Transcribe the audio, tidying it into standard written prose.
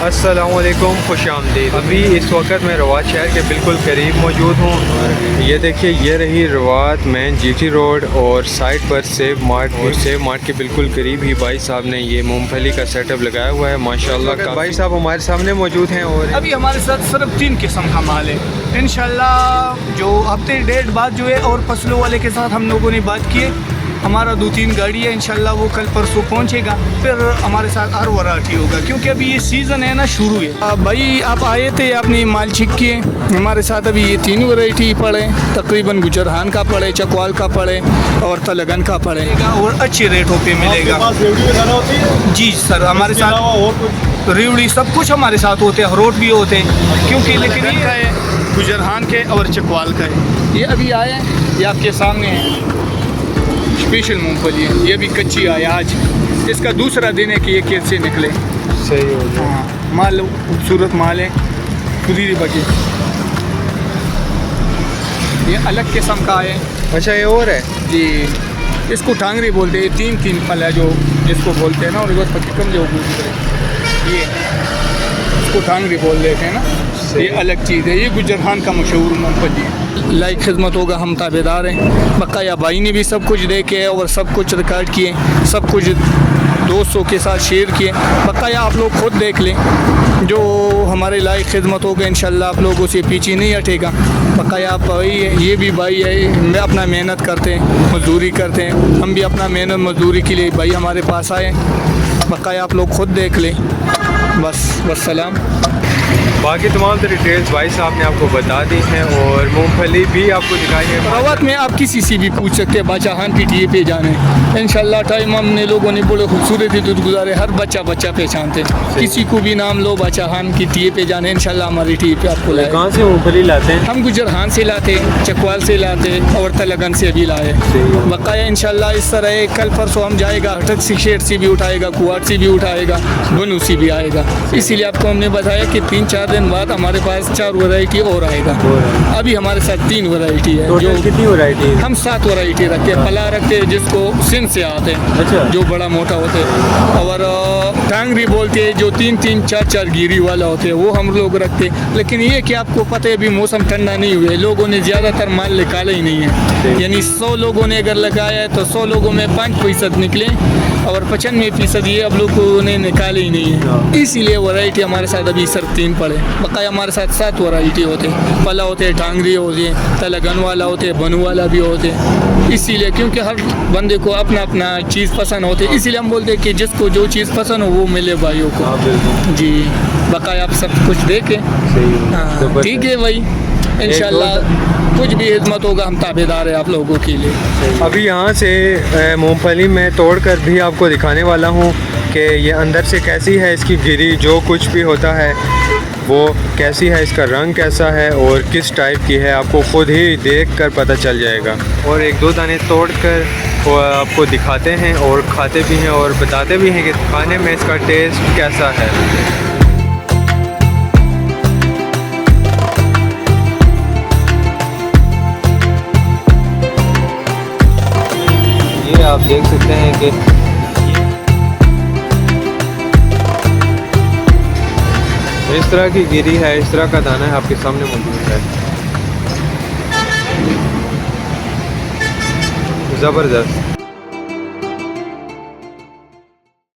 अस्सलामुअलैकुम, खुश आमदीद। अभी इस वक्त मैं रवात शहर के बिल्कुल करीब मौजूद हूँ और ये देखिए, ये रही रवात मेन जीटी रोड और साइड पर सेब मार्ट। और सेब मार्ट के बिल्कुल करीब ही भाई साहब ने ये मूंगफली का सेटअप लगाया हुआ है माशाल्लाह। भाई साहब हमारे सामने मौजूद हैं और अभी हमारे साथ सिर्फ 3 किस्म का माल है। इंशाल्लाह जो हफ्ते डेढ़ बाद जो है और फसलों वाले के साथ हम लोगों ने बात की है, हमारा 2-3 गाड़ी है, इंशाल्लाह वो कल परसों पहुंचेगा। फिर हमारे साथ हर वैरायटी होगा क्योंकि अभी ये सीज़न है ना, शुरू है। भाई आप आए थे, आपने माल चेक किए हमारे साथ। अभी ये 3 वैरायटी पड़े, तकरीबन गुजरहान का पड़े, चकवाल का पड़े और तलगन का पड़ेगा और अच्छे रेटों पे मिलेगा। जी सर, हमारे साथ रेवड़ी सब कुछ हमारे साथ होते हैं, हरोट भी होते हैं क्योंकि लेकिन ये है गुजरहान के और चकवाल का है। ये अभी आए हैं, ये आपके सामने है, स्पेशल मूंगफली है। ये भी कच्ची आई आज, इसका दूसरा दिन है कि ये खेत से निकले। सही हो गया। हाँ, माल खूबसूरत माल है, खुदी बगे। ये अलग किस्म का है। अच्छा, ये और है जी, इसको टांगरी बोलते हैं। 3 फल है जो जिसको बोलते हैं ना, और कम जो ये इसको टांगरी बोल देते हैं ना, ये अलग चीज़ है। ये गुजरहान का मशहूर मूंगफली है। लाइक खिदमत होगा, हम ताबेदार हैं। बकाया भाई ने भी सब कुछ देखे और सब कुछ रिकॉर्ड किए, सब कुछ दोस्तों के साथ शेयर किए। बकाया आप लोग खुद देख लें, जो हमारे लाइक खिदमत होगा इंशाल्लाह आप लोगों से पीछे नहीं हटेगा। बकाया आप भाई, ये भी भाई है, मैं अपना मेहनत करते हैं, मजदूरी करते हैं। हम भी अपना मेहनत मजदूरी के लिए भाई हमारे पास आए। बकाया आप लोग खुद देख लें। बस सलाम। बाकी तमाम डिटेल्स भाई साहब ने आपको बता दी हैं और मूंगफली भी आपको दिखाई है। रवात में आप किसी से भी पूछ सकते हैं, बादशाहान PTA पे जाने। इंशाल्लाह टाइम हमने लोगों ने बड़े खूबसूरत दूध गुजारे, हर बच्चा पहचानते। किसी को भी नाम लो, बादशाहान की TA पे जाने, इंशाल्लाह हमारी TA पे आपको लाए। कहाँ से मूंगफली लाते हैं? हम गुजरहान से लाते, चकवाल से लाते और तलगन से भी लाए। बकाया इंशाल्लाह इस तरह कल परसों हम जाएगा, हटक सिशेर से भी उठाएगा, कुआट से भी उठाएगा, बनू से भी आएगा। इसीलिए आपको हमने बताया कि 3-4 दिन बाद हमारे पास 4 वैरायटी और आएगा। अभी हमारे साथ 3 वैरायटी है। जो कितनी वैरायटी है? हम 7 वैरायटी रखते हैं। पला रखते हैं जिसको सिंध से आते हैं। अच्छा। जो बड़ा मोटा होते हैं। और टांगरी बोलते हैं जो 3-3, 4-4 गिरी वाला होते हैं, वो हम लोग रखते हैं। लेकिन ये कि आपको पता है अभी मौसम ठंडा नहीं हुआ है, लोगों ने ज़्यादातर माल निकाला ही नहीं है। यानी 100 लोगों ने अगर लगाया है तो 100 लोगों में 5% निकले और 95% ये अब लोगों ने निकाले ही नहीं है। इसीलिए वैरायटी हमारे साथ अभी सिर्फ 3 पड़े। बकाया हमारे साथ 7 वैरायटी होते हैं। पला होते हैं, टांगरी होते हैं, तलगन वाला होते हैं, बनू वाला भी होते हैं। इसीलिए क्योंकि हर बंदे को अपना अपना चीज़ पसंद होते है, इसीलिए हम बोलते हैं कि जिसको जो चीज़ पसंद हो वो मिले भाइयों को। जी, बकाया आप सब कुछ देखें। हाँ ठीक है भाई, इंशाल्लाह कुछ भी हिदमत होगा, हम ताबेदार है आप लोगों के लिए। अभी यहाँ से मूंगफली मैं तोड़ कर भी आपको दिखाने वाला हूँ कि ये अंदर से कैसी है, इसकी गिरी जो कुछ भी होता है वो कैसी है, इसका रंग कैसा है और किस टाइप की है, आपको ख़ुद ही देख कर पता चल जाएगा। और 1-2 दाने तोड़ कर वो आपको दिखाते हैं और खाते भी हैं और बताते भी हैं कि खाने में इसका टेस्ट कैसा है। ये आप देख सकते हैं कि इस तरह की गिरी है, इस तरह का दाना है, आपके सामने मौजूद है। ज़बरदस्त।